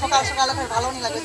সকাল সকাল ভালো লাগে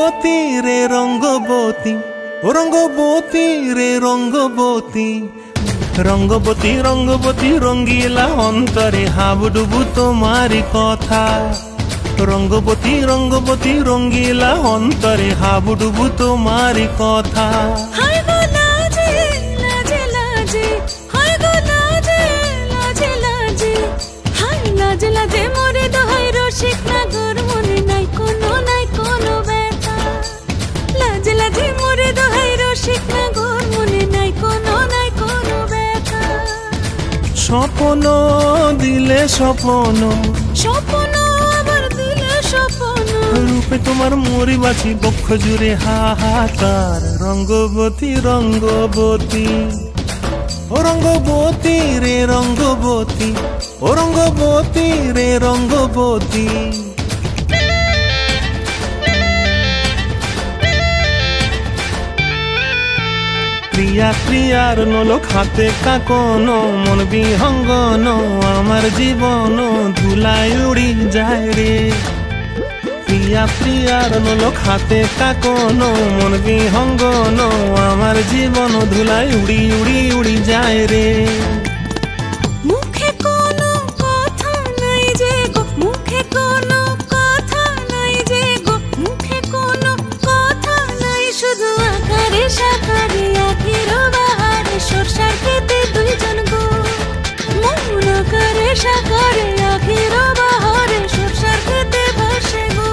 রঙ্গবতী রে রঙ্গবতী, ও রঙ্গবতী রে রঙ্গবতী, রঙ্গবতী রঙ্গবতী রঙ্গিলা অন্তরে হাবুডুবু তোমারি কথা। রঙ্গবতী রঙ্গবতী রঙ্গিলা অন্তরে হাবুডুবু তোমারি কথা। হায় গো লাজে লাজে লাজে, হায় গো লাজে লাজে লাজে, হায় লাজে লাজে মোরে দোহাই রসিক নাগর মনে নাই কোনো ব্যথা। লাজে লাজে মোরে দোহাই রসিক নাগর মনে নাই কোনো ব্যথা। স্বপ্ন দিলে স্বপ্ন, স্বপ্ন আবার দিলে স্বপ্ন, রূপে তোমার মরি বাছি বক্ষ জুড়ে হাহাকার। রঙ্গবতী রঙ্গবতী, ও রঙ্গবতী রে রঙ্গবতী, ও রঙ্গবতী রে রঙ্গবতী। প্রিয়া প্রিয়ার নলো খাতে কাকন, মন বিহঙ্গন আমার জীবন ধুলায় উড়ি যায় রে। প্রিয়া প্রিয়ার নলো খাতে কাকন, মন বিহঙ্গন আমার জীবন ধুলায় উড়ি উড়ি উড়ি যায় রে। মুখে কোনো কথা নাই যে গো, মুখে কোনো কথা নাই যে গো, মুখে কোনো কথা নাই, শুধু আকারে সাকারে আখির বাহারে সরষার খেতে দুইজন গো। মন আকারে সাকারে আখির বাহারে সরষার খেতে ভাসে গো।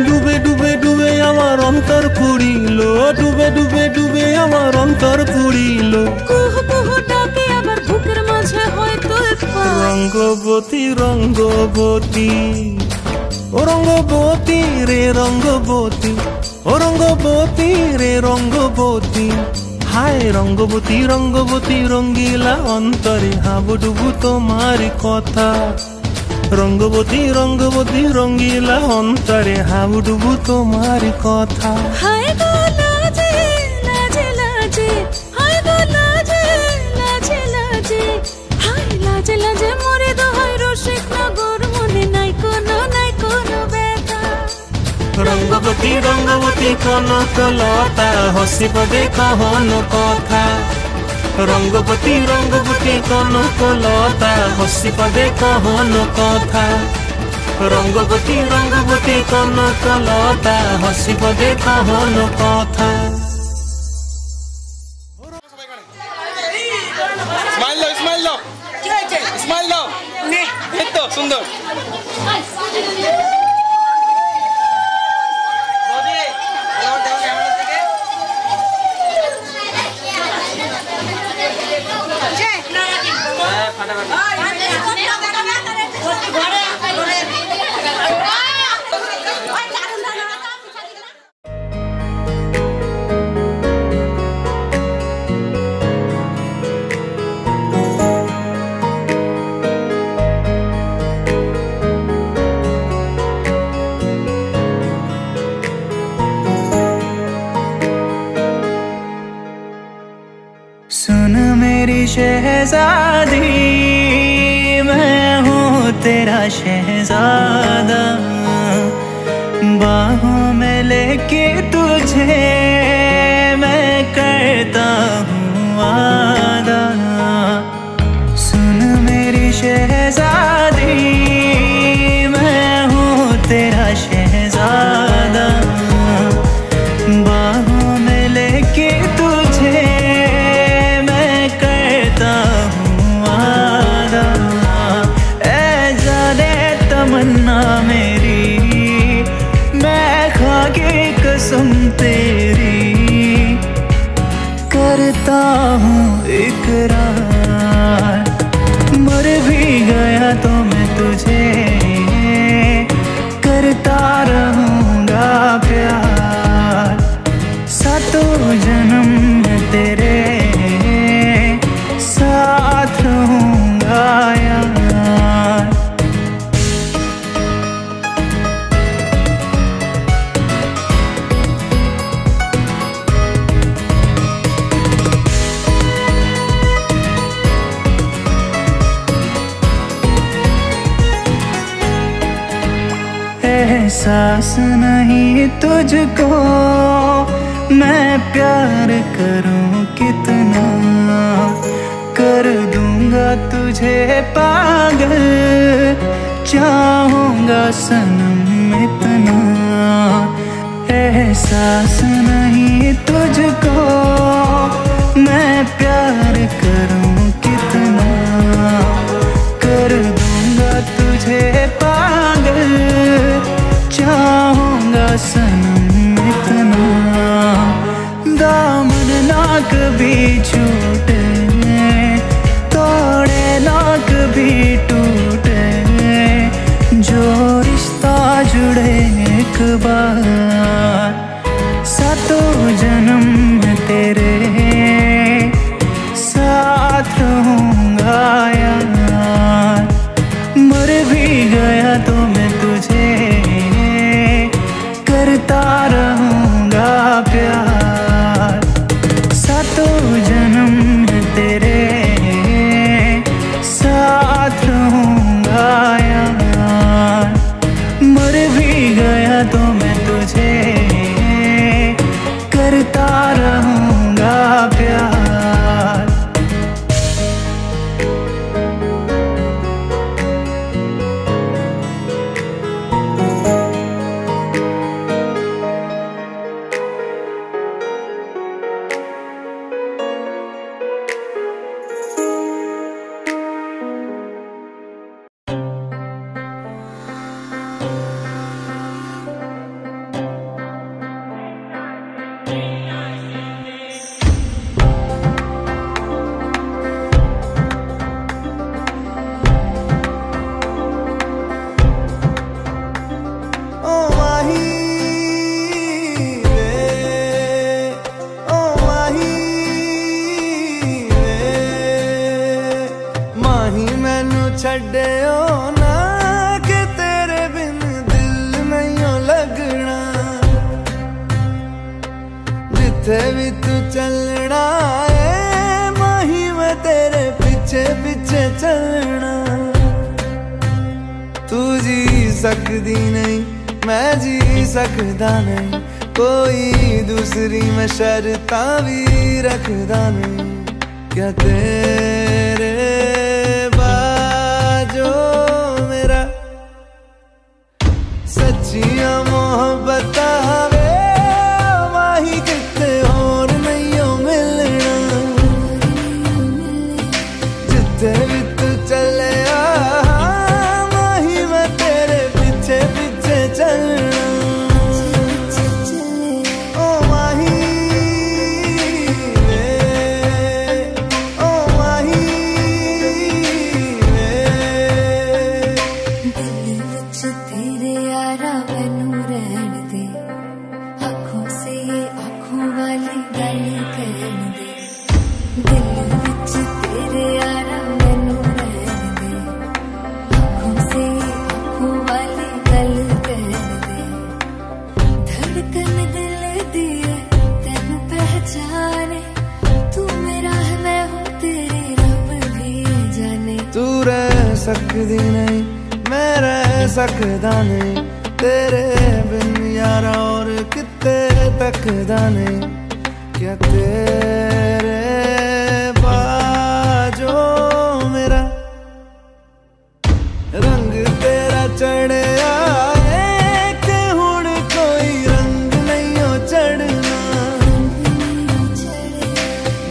ডুবে ডুবে ডুবে আমার অন্তর পুরিল, ডুবে ডুবে ডুবে আমার অন্তর পুরিল। কুহু কুহু ডাকে আবার বুকের মাঝে হয় তোলপাড়। রঙ্গবতী রঙ্গবতী, ও রঙ্গবতী রে রঙ্গবতী, ও রঙ্গবতী রে রঙ্গবতী। হায় রঙ্গবতী রঙ্গবতী রঙ্গিলা অন্তরে হাবুডুবু তোমারি কথা। রঙ্গবতী রঙ্গবতী রঙ্গিলা অন্তরে হাবুডুবু তোমারি কথা। হায় গো লাজে লাজে লাজে, হায় গো লাজে লাজে লাজে, হায় লাজে লাজে মোরে দোহাই রসিক নগর মনে নাই কোনো ব্যথা। রঙ্গবতী রঙ্গবতী কনকলতা হসিব দেখহন কথা। রঙ্গবতী রঙ্গবতী কনকলতা হসিব দেখহন কথা। রঙ্গবতী রঙ্গবতী কনকলতা হসিব দেখহন কথা। স্মাইল দাও, স্মাইল দাও, স্মাইল দাও, এই তো সুন্দর। सुन मेरी शहजादी, मैं हूँ तेरा शहजादा, बाहों में लेके तुझे मैं करता हूँ वादा। सुन मेरी शहजादी, मैं हूँ तेरा शहजादा, बाहों में लेके तुझे मैं करता हूँ वादा। ऐ जाने तमन्ना मेरी, मैं खा के कसम तेरी करता हूँ इकरार। मर भी गया तो मैं तुझे करता रहूँगा प्यार। सातों जन्म में तेरे साथ रहूँगा यार। एहसास नहीं तुझको मैं प्यार करूं कितना, कर दूंगा तुझे पागल, चाहूंगा सनम इतना। एहसास नहीं तुझको मैं प्यार करूं कितना, कर दूंगा तुझे पागल, चाहूंगा सनम इतना। दामन ना कभी छूटे, तोड़े ना कभी टूटे, जो रिश्ता जुड़े एक बार, सातों जन्म तेरे साथ रहूंगा यार। मर भी गया तो मैं तुझे करता रहूंगा प्यार, सातों जन्म तेरे साथ रहूंगा यार। मर भी गया तो मैं तुझे करता रहूंगा प्यार। छड्डियो ना कि तेरे बिन दिल नहीं लगना, जिथे भी तू चलना है माही मैं तेरे पीछे पीछे चलना। तू जी सकदी नहीं मैं जी सकदा नहीं, कोई दूसरी मैं शर्तां भी रखदा नहीं। क्या तेरे जो मेरा सच्चियां मोहब्बत वे माही किते और नहीं मिलना, जिथे भी तू चले माही मैं तेरे पीछे पीछे चलना। ओ माही ओ माही सकदी नहीं मैं रह सकदा नहीं, तेरे बिन यारा और किते तकदा नहीं। क्या तेरे बाजो मेरा रंग तेरा चढ़िया है कि हुण कोई रंग नहीं हो चढ़ना,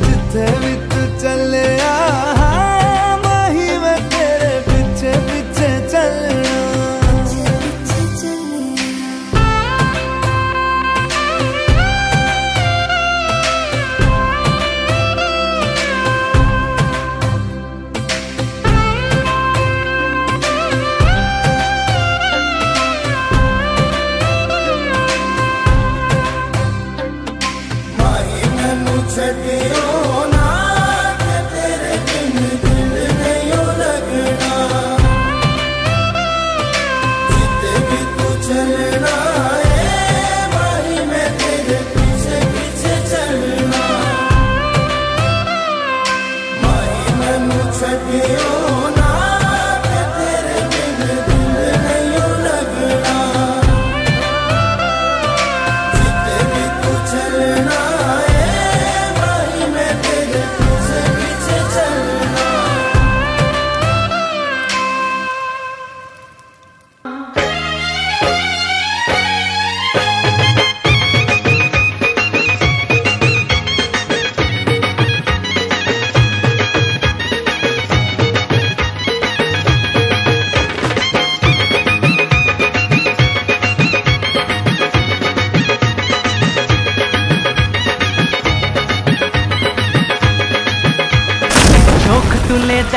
जिथे भी तू चले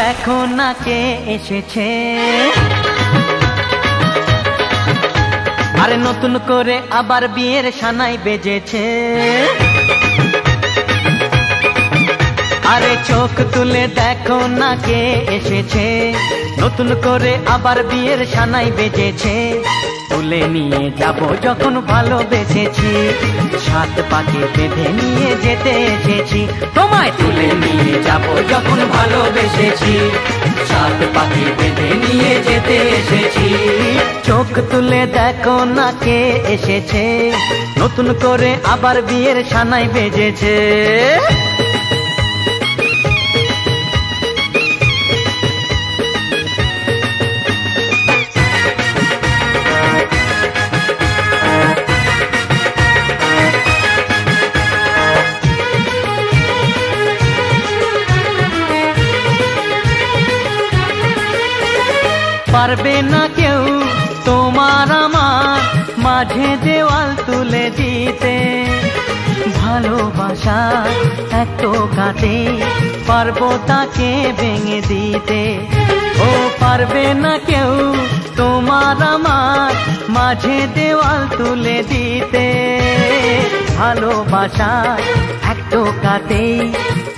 দেখো না কে এসেছে, আরে নতুন করে আবার বিয়ের সানাই বেজেছে। আরে চোখ তুলে দেখো না কে এসেছে, নতুন করে আবার বিয়ের সানাই বেজেছে। তুলে নিয়ে যাব যখন ভালোবেসেছি, সাত পাকে বেঁধে নিয়ে যেতে এসেছি। তোমায় তুলে নিয়ে যাব যখন ভালোবেসেছি, সাত পাকে বেঁধে নিয়ে যেতে এসেছি। চোখ তুলে দেখো না কে এসেছে, নতুন করে আবার বিয়ের সানাই বেজেছে। পারবে না কেউ তোমার আমার মাঝে দেওয়াল তুলে দিতে, ভালোবাসা এত কাটে পারবো তাকে ভেঙে দিতে। ও পারবে না কেউ তোমার আমার মাঝে দেওয়াল তুলে দিতে, ভালোবাসা এত কাটে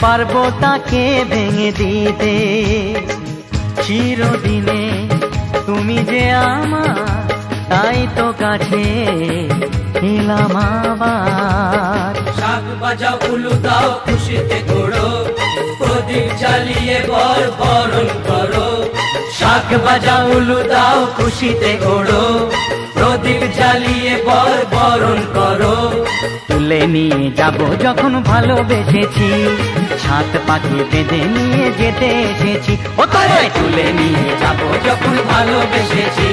পারবো তাকে ভেঙে দিতে। চিরদিনে তুমি যে আমার, তাই তো কাছে এলাম আবার। শাক বাজাও উলু দাও খুশিতে ঘোড়ো, প্রদীপ জ্বালিয়ে বর বরণ করো। শাক বাজাও উলু দাও খুশিতে ওড়ো, প্রদীপ জ্বালিয়ে বর বরণ করো। তুলে নিয়ে যাব যখন ভালোবেসেছি, সাত পাকে বেঁধে নিয়ে যেতে এসেছি। ও তোমায় তুলে নিয়ে যাব যখন ভালোবেসেছি,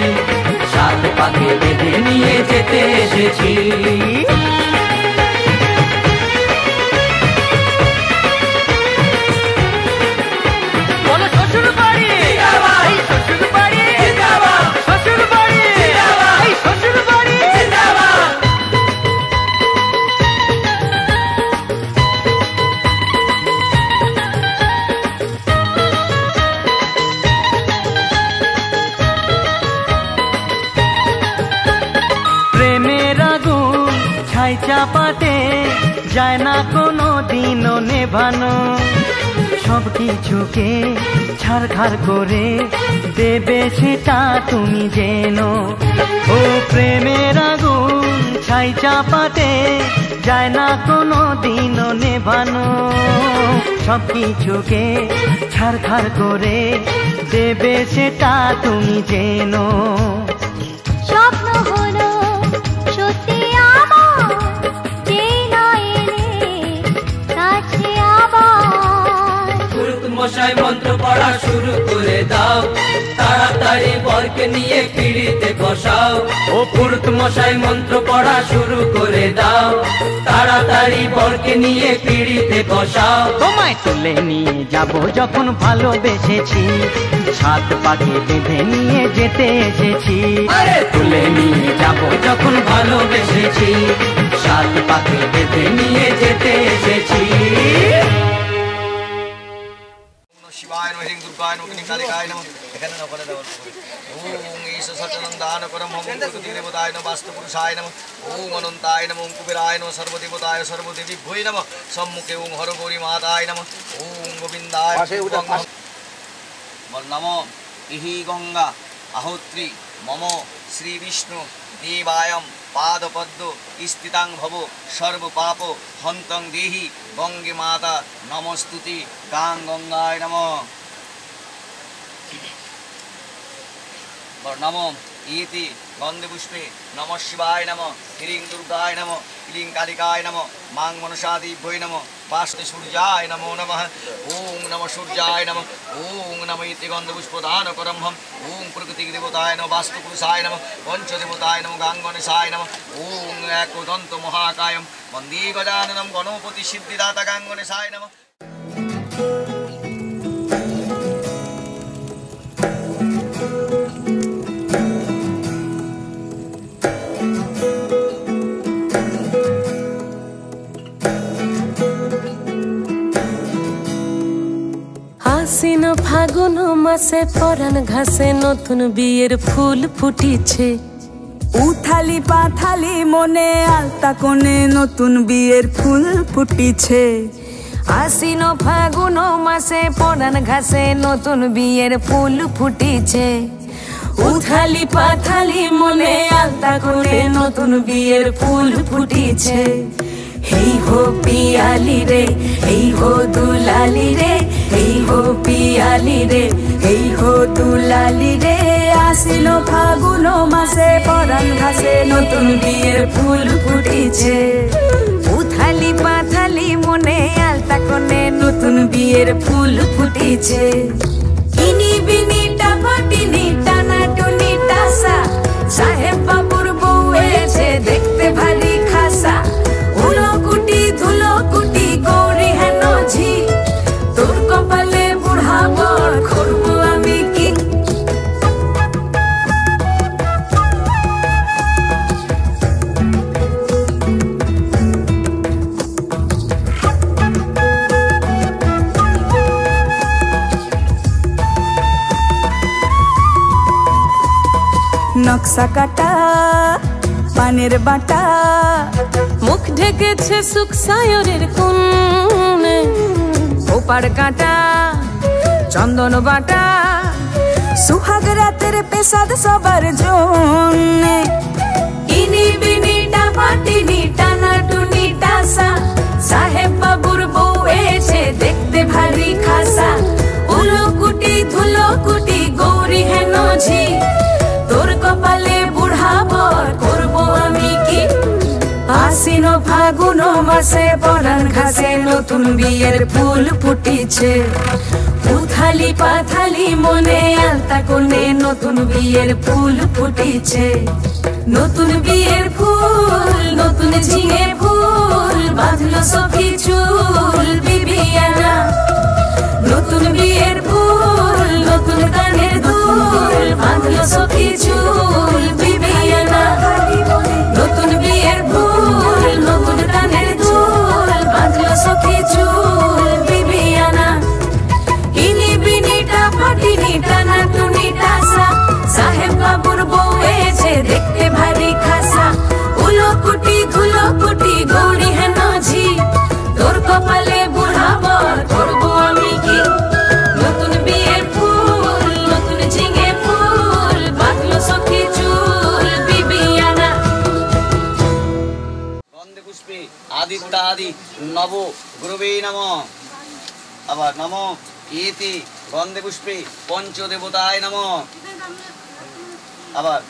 সাত পাকে বেঁধে নিয়ে যেতে এসেছি। শ্বশুর বাড়ি, শ্বশুর বাড়ি, শ্বশুর বাড়ি, শ্বশুর বাড়ি। প্রেমের আগুন ছাই চাপাতে যায় না কোনো দিনও নেভানো, সব কিছুকে ছাড়খাড় করে দেবে সেটা তুমি জেনো। ও প্রেমের আগুন ছাই চাপাতে যায় না কোনো দিনও নেভানো, সব কিছুকে ছাড়খাড় করে দেবে সেটা তুমি জেনো। স্বপ্ন হলো সত্যি আমার, যেই না এলে কাছে আবার। পুরুত মশাই মন্ত্র পড়া শুরু করে দাও, তাড়াতাড়ি বরকে নিয়ে পিড়িতে বসাও। ও পুরুত মশাই মন্ত্র পড়া শুরু করে দাও, তাড়াতাড়ি বরকে নিয়ে পিড়িতে বসাও। তোমায় তুলে নিয়ে যাব যখন ভালোবেসেছি, সাত পাকে বেঁধে নিয়ে যেতে এসেছি। আরে তুলে নিয়ে যাব যখন ভালোবেসেছি, সাত পাকে বেঁধে নিয়ে যেতে এসেছি। শিবায় নমঃ, হ্রিং দুর্গায় নমঃ, ক্লীং কালিকায় নমঃ। এখানে না ওখানে দাও। ওম ঈশ সচ্চিদানন্দান পরম প্রকৃতি দেবতায় নমঃ, বাস্তু পুরুষায় নমঃ। ওম অনন্তায় নমঃ, ওম কুবেরায় নমঃ, সর্বদেবতায় সর্বদেবীভ্যৈ নমঃ। সম্মুখে ওম হরগৌরী মাতায় নমঃ। ওম গোবিন্দায় নমঃ। ইহি গঙ্গা আহোত্রী মম শ্রী বিষ্ণু দেবায়ম পাদপদ্ম স্থিতাং ভব সর্বপাপ হন্তং দেহি গঙ্গে মাতা নমস্তুতি। গাং গঙ্গায় নমঃ। নমঃ ইতি গন্ধে পুষ্পে নমঃ শিবায় নমঃ, হ্রিং দুর্গায় নমঃ, ক্লীং কালিকায় নমঃ, মাং মনসাদিভ্যৈ নমঃ, বাসতে সূর্যায় নমো নমঃ। ওং নমঃ সূর্যায় নমঃ। ওং নমঃ ইতি গন্ধ পুষ্পদান করমহম। ওং প্রকৃতি দেবতায় নমঃ, বাস্তু পুরুষায় নমঃ, পঞ্চদেবতায় নমঃ, গাং গণেশায় নমঃ। ওং একদন্ত মহাকায়ম বন্দে গজাননম গণপতি সিদ্ধিদাতা গাং গণেশায় নমঃ। আশ্বিন ফাগ ফাগুন মাসে পরাণ ঘাসে নতুন বিয়ের ফুল ফুটিছে। উথালি পাথালি মনে আলতা কোণে নতুন বিয়ের ফুল ফুটিছে। আশ্বিন ফাগুন মাসে পরাণ ঘাসে নতুন বিয়ের ফুল ফুটিছে। উথালি পাথালি মনে আলতা কোণে নতুন বিয়ের ফুল ফুটিছে। হেই হো পিয়ালি রে, হেই হো দুলালি রে, হেই হো পিয়ালি রে, হেই হো দুলালি রে। আশ্বিন ফাগুন মাসে পরাণ ঘাসে নতুন বিয়ের ফুল ফুটিছে। উথালি পাথালি মনে আলতা কোণে নতুন বিয়ের ফুল ফুটিছে। ইনি বিনি টাপাটিনি টানা টুনি টাসা, সাহেব বাবুর বউ এসে দেখতে ভারী খাসা। উলো কুটি ধুলো কুটি গৌরী হেন ঝি, তোর কপালে বুড়া বর করবো আমি কি। নকশা কাটা পানের বাটা, মুখ ঢেকেছে সুখ সায়রের কোণে। ওপার কাটা চন্দন বাটা, সুহাগ রাতের পেশাদ সবার জন্যে। ইনি বিনি টাপাটিনি টানা টুনি টাসা, সাহেব বাবুর বউ এসে দেখতে ভারী খাসা। উলো কুটি ধুলো কুটি গৌরী হেন ঝি, তোর কপালে বুড়া বর করবো আমি কি। আশ্বিন ফাগুন মাসে পরাণ ঘাসে নতুন বিয়ের ফুল ফুটিছে। উথালি পাথালি মনে আলতা কোণে নতুন বিয়ের ফুল ফুটিছে। নতুন বিয়ের ফুল নতুন ঝিঙে ফুল, বাঁধলো সখী চুল বিবিয়ানা। নতুন বিয়ের ফুল নতুন কানের দুল, বাঁধলো সখী চুল বিবিয়ানা। নতুন বিয়ের ফুল নতুন কানের দুল, বাঁধলো সখী চুল বিবিয়ানা। ইনি বিনি টাপাটিনি টানা টুনি টাসা, সাহেব বাবুর বউ এসে দেখতে ভারী খাসা। উলো কুটি ধুলো কুটি গৌরী হেন ঝি, তোর কপালে বুড়া বর করবো আমি কি। নতুন বিয়ের ফুল নতুন ঝিঙে ফুল, বাঁধলো সখী চুল বিবিয়ানা। গন্ধে পুষ্পে আদিত্যাদি নব গুরুবে নমঃ। আবার নমো ইতি গন্ধে পুষ্পে পঞ্চদেবতায় নমঃ। আবার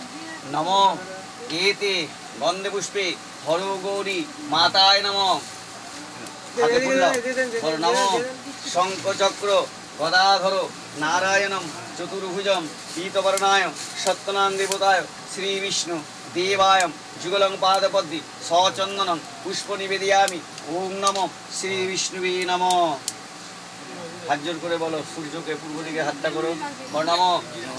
নমো ইতি গন্ধে পুষ্পে হর গৌরী মাতায় নমঃ। হাতে তুললাম। বলো নমো শঙ্খচক্র গদাধর নারায়ণম চতুর্ভুজম পীতবর্ণায় সত্যনাম দেবতায় শ্রী বিষ্ণু দেবায় যুগলং পাদপদ্মে সচন্দনম পুষ্প নিবেদয়ামি। ওম নমঃ শ্রী বিষ্ণুবে নমঃ। হাত জোর করে বলো, সূর্যকে পূর্ব দিকে হাতটা করো। বর্ণাম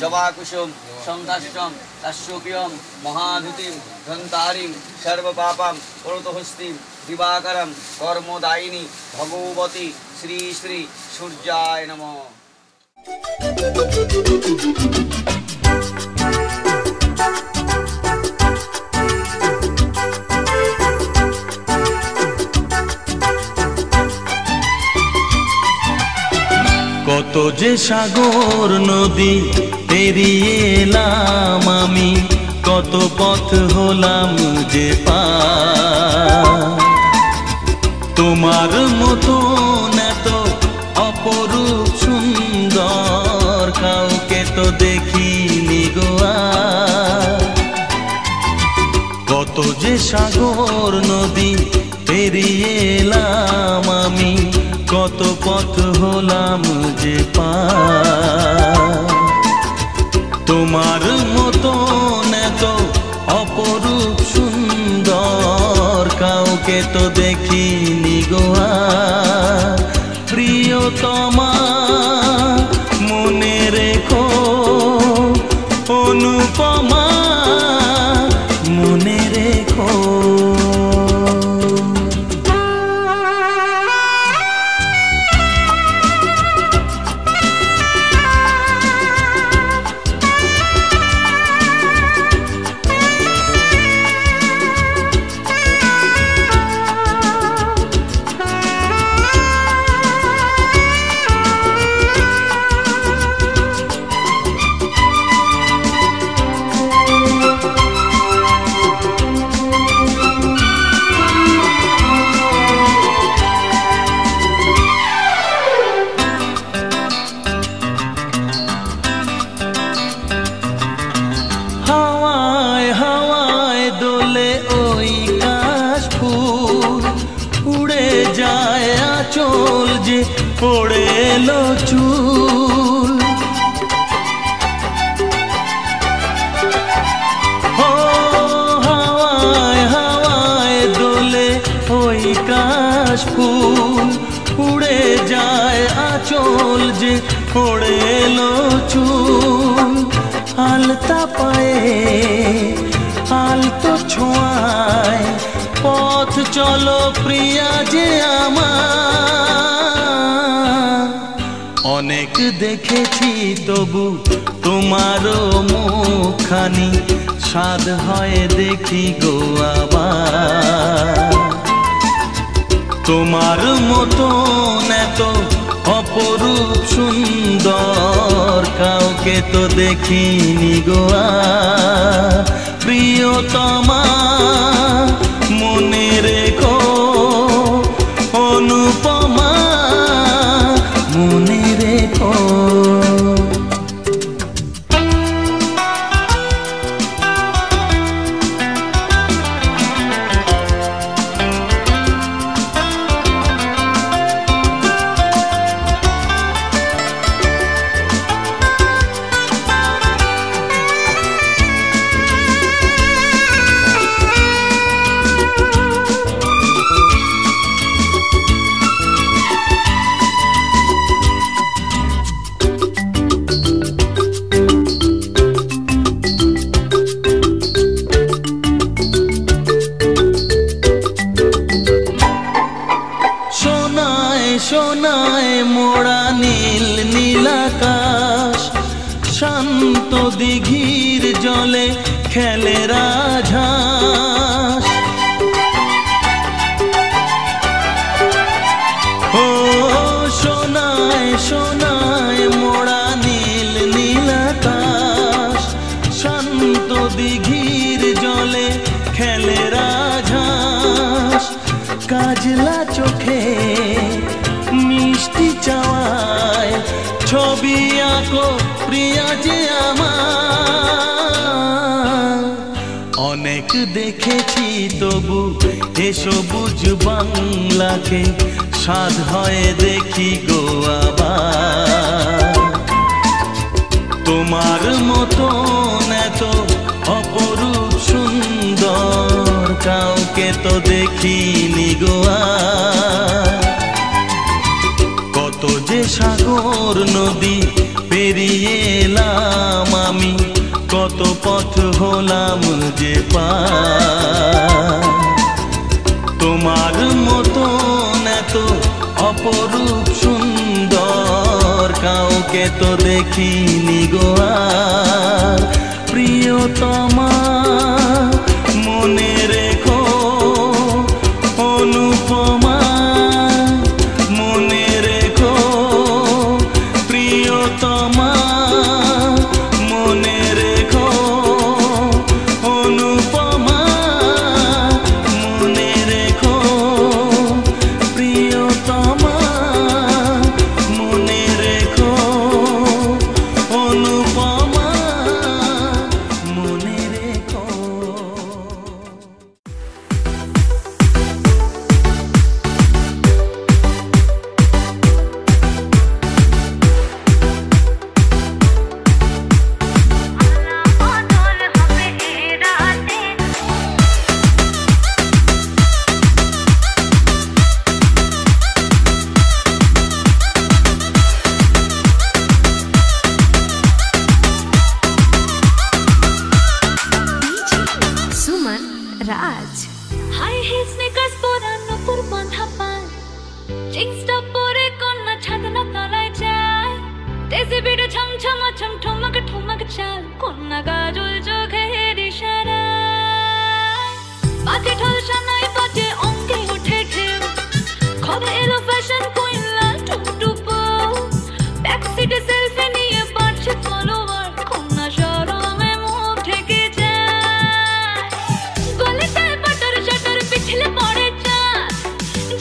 জবা কুসুম সংকাষ্টম তাস্যপিয়ম মহাধুতিম ধন্তারিম সর্বপাপাম করতহস্তিম দিবাকরম কর্মদায়িনী ভগবতী শ্রী শ্রী সূর্যায় নমঃ। কত যে সাগর নদী পেরিয়ে এলাম আমি, কত পথ হলাম যে পার। তোমার মতন এত অপরূপ সুন্দর কাউকে তো দেখিনি গো আর। কত যে সাগর নদী পেরিয়ে এলাম আমি, কত পথ হলাম যে পার। তোমার মতন এত অপরূপ সুন্দর কাউকে তো দেখিনি গো আর। প্রিয়তমা মনে রেখো, অনুপমা মনে রেখো। এলো চুল। ও হাওয়ায় হাওয়ায় দোলে ওই কাশ ফুল, উড়ে যায় আঁচল যে ওড়ে এলো চুল। আলতা পায়ে আলতো ছোঁয়ায় পথ চলো প্রিয়া যে আমার। অনেক দেখেছি তবু তোমারও মুখখানি, স্বাদ হয় দেখি গো আবার। তোমার মতন এত অপরূপ সুন্দর কাউকে তো দেখিনি গো আর। প্রিয়তমা মনে রেখো, অনুপমা মনে রেখো। সোনায় মোড়া নীল নীলাকাশ, শান্ত দিঘির জলে খেলে রাজহাঁস। ও সোনায় সোনায় মোড়া নীল নীলাকাশ, শান্ত দিঘির জলে খেলে রাজহাঁস। কাজলা চোখে মিষ্টি চাওয়ায় ছবি আঁকো প্রিয়া যে আমার। অনেক দেখেছি তবু এ সবুজ বাংলাকে, স্বাদ হয় দেখি গো আবার। তোমার মতন এত অপরূপ সুন্দর কাউকে তো দেখিনি গো আর। কত যে সাগর নদী পেরিয়ে এলাম আমি, কত পথ হলাম যে পার। তোমার মতন এত অপরূপ সুন্দর কাউকে তো দেখিনি গো আর। প্রিয়তমা মনে রেখো, অনুপমা মনে রেখো। প্রিয়তমা মনে রেখো, অনুপমা মনে রেখো। প্রিয়তমা মনে রেখো, অনুপমা মনে রেখো। সুমন রাজ। হাই হিল স্নিকার্স পরানো তোর বাঁধা পায়, জিন্সটা পরে কন্যা ছাদনা তলায় যায়। তেজে বিড়ে ছমছমা ছম ঠমক ঠমক চাল, কন্যা গাজল চোখের ইশারায়। বাজে ঢোল সানাই বাজে অঙ্গে ওঠে ঢেউ, খবর এলো ফ্যাশন কুইন লাল টুকটুকো। ব্যাক সিটে সেলফি নিয়ে বাড়ছে ফলোয়ার, কন্যা শরমে মুখ ঢেকে যায়। গলিতে বাটার শাটার পিছলে পড়ে চাঁদ,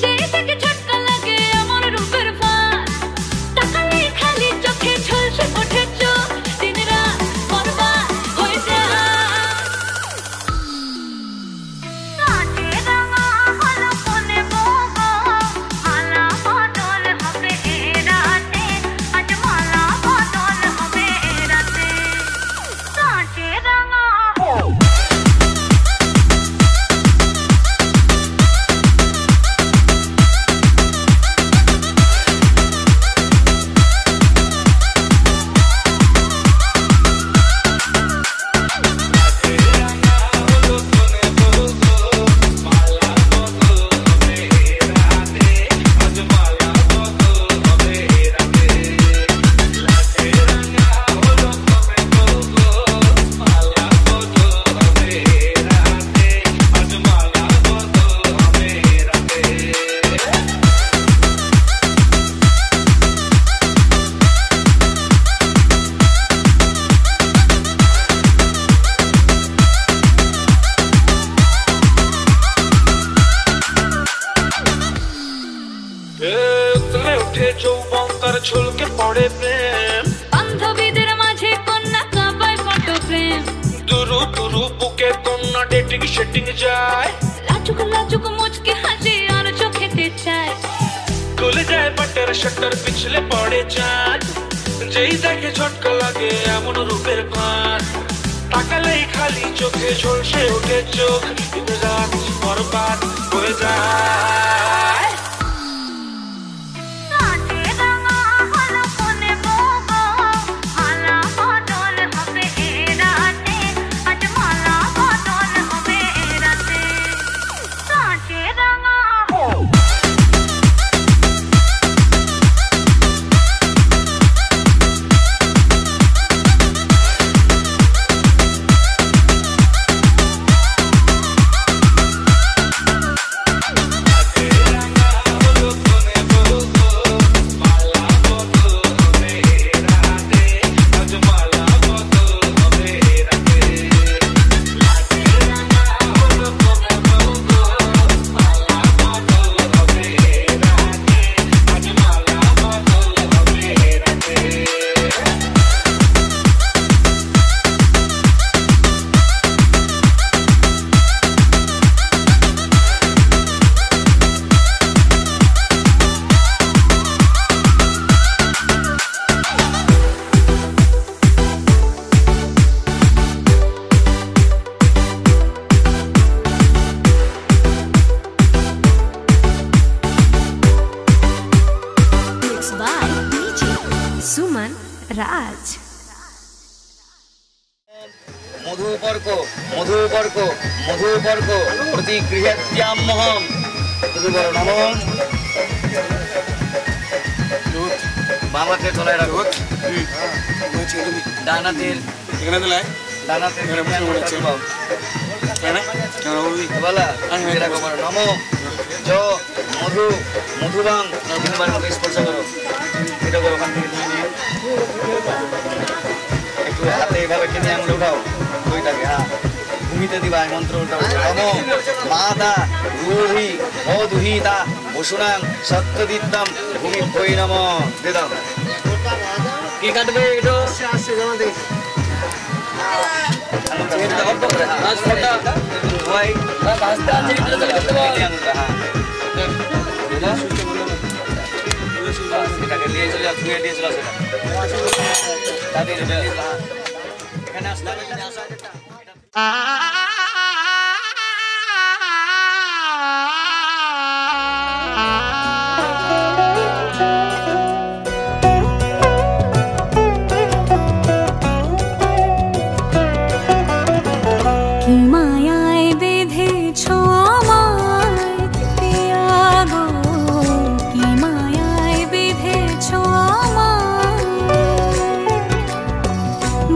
যে থেকে ঝটকা লাগে আমার রূপের ফাঁদ। তাকালে খালি চোখে ঝলসে ওঠে চোখ, দিন রাত বরবাদ হয়ে যায়। ছলকে পড়ে প্রেম, বান্ধবীদের মাঝে কন্যা কাঁপায় ফটো প্রেম, দুরু দুরু বুকে কন্যা ডেটিং সেটিং যায়, লাজুক লাজুক মুচকে হাসে আর চোখেতে চায়, খুলে যায় বাটের শাটার পিছলে পড়ে চাঁদ, যেই দেখে ঝটকা লাগে এমন রূপের ফাঁদ, তাকালেই খালি চোখে ঝলসে ওঠে চোখ, রাত বরবাদ হয়ে যায়। সুমন রাজ। মধুপর্ক মধুপর্ক মধুপর্ক প্রতিগৃহ্যামহম মধুবর নম। বামাতে তোলায় রাখো, ডানাতের এখানে তোলায় ডানাতের নম জ মধু মধুবাং তিনবার মতো স্পর্শ করো। এটা করো ওখান থেকে একটু হাতে এইভাবে টেনে আঙুলে উঠাও দুইটাকে। হ্যাঁ, ভূমিতে দিবা এই মন্ত্র উল্টাও। নম মাতা রুহি অদুহিতা বসুনাং সত্যদিত্যম ভূমি ভৈ নম। দে দাও কি কাটবে এটা এটাকে নিয়ে চলে যাও, ধুয়ে দিয়ে চলে আসো। তাদের এখানে আসলে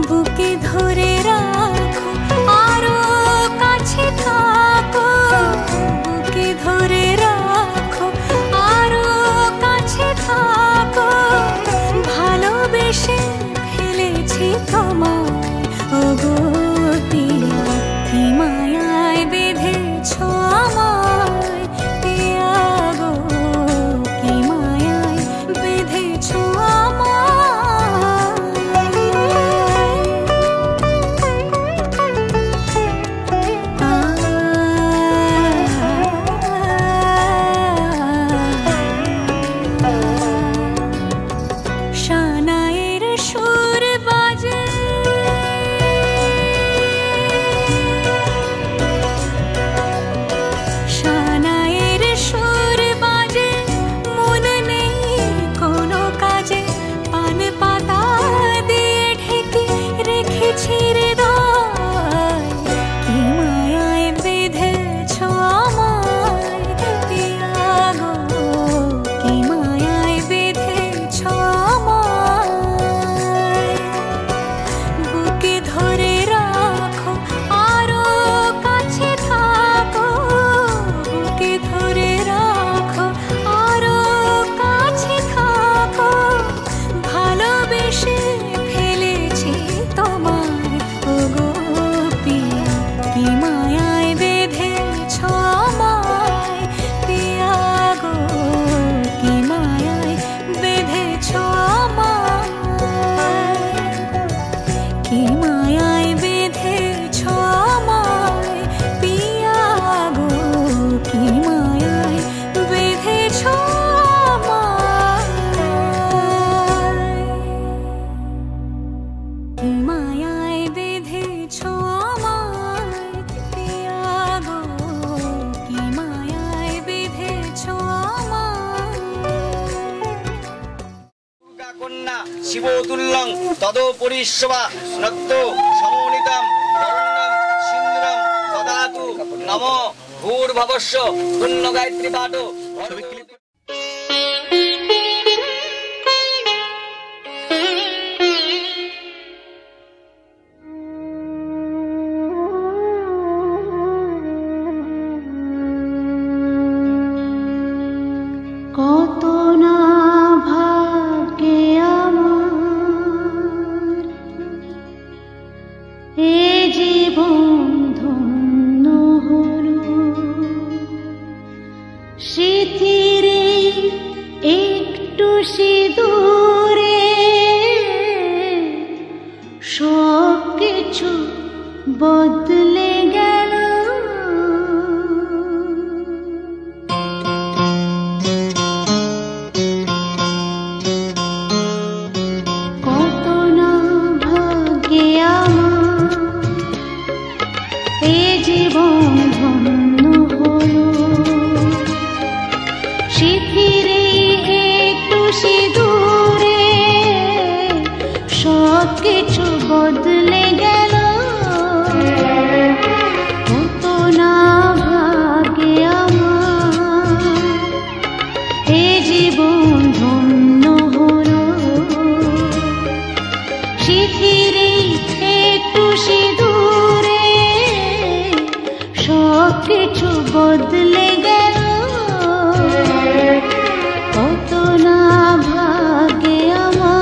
বুকে ধরে রাখো আরো শিবতুল্যং তদোপরিশোভা নদ্য সমোনিতম বরণ্যম সিন্দুরম দদাতু নমো ভূর্ভুবস্য পুণ্য গায়ত্রী পাঠ। কত না ভাগ্যে আমার এ জীবন ধন্য হলো, স্মৃতির একটু সিঁদুরে সব কিছু বদলে গেল। বদলে গেল কত না ভাগ্যে আমার এ জীবন ধন্য হলো, স্মৃতির একটু সিঁদুরে সব কিছু বদলে গেল কত না ভাগ্যে আমার।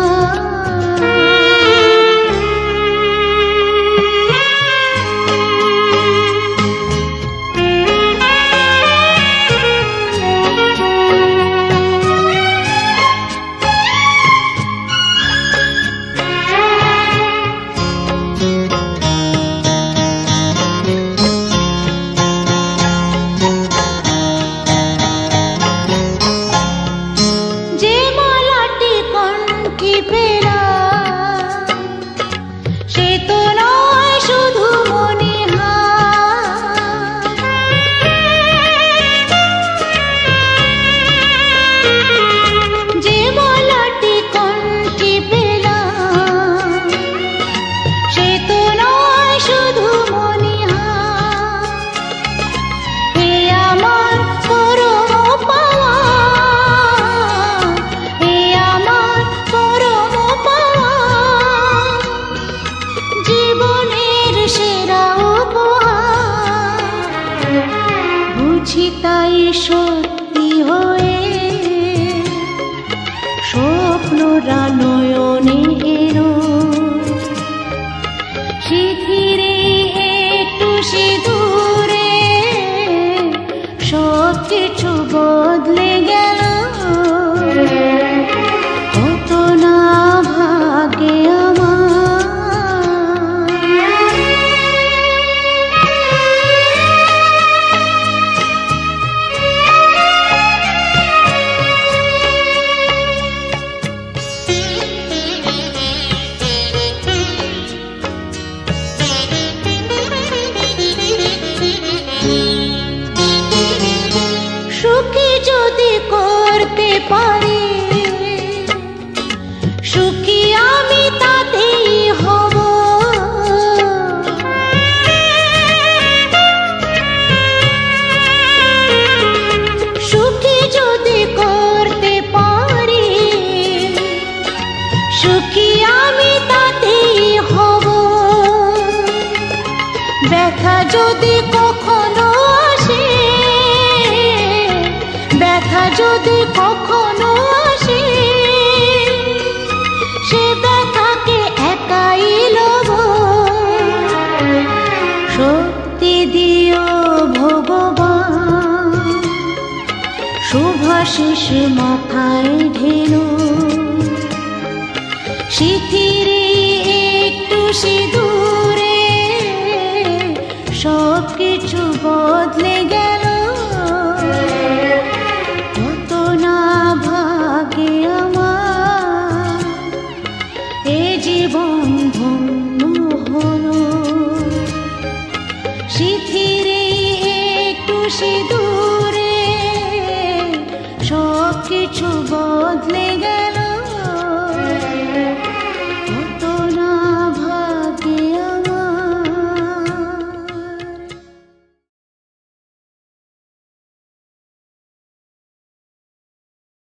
তাই সত্যি হয়ে স্বপ্নরা নয়নে এলো, স্মৃতির একটু সিঁদুরে সব কিছু বদলে গেল কত না ভাগ্যে আমার। সুখী যদি করতে পারি সুখী আমি তাতেই হব, সুখী যদি করতে পারি সুখী আমি তাতেই হব, ব্যথা যদি কখনো আসে ব্যথা যদি কখনো আসে সে ব্যথাকে একাই লব, শক্তি দিও ভগবান শুভাশিস মাথায় ঢেলো, স্মৃতির একটু সিঁদুরে সব কিছু বদলে গেল কত না ভাগ্যে আমার এ জীবন ধন্য হলো, স্মৃতির একটু সিঁদুরে সব কিছু বদলে গেল।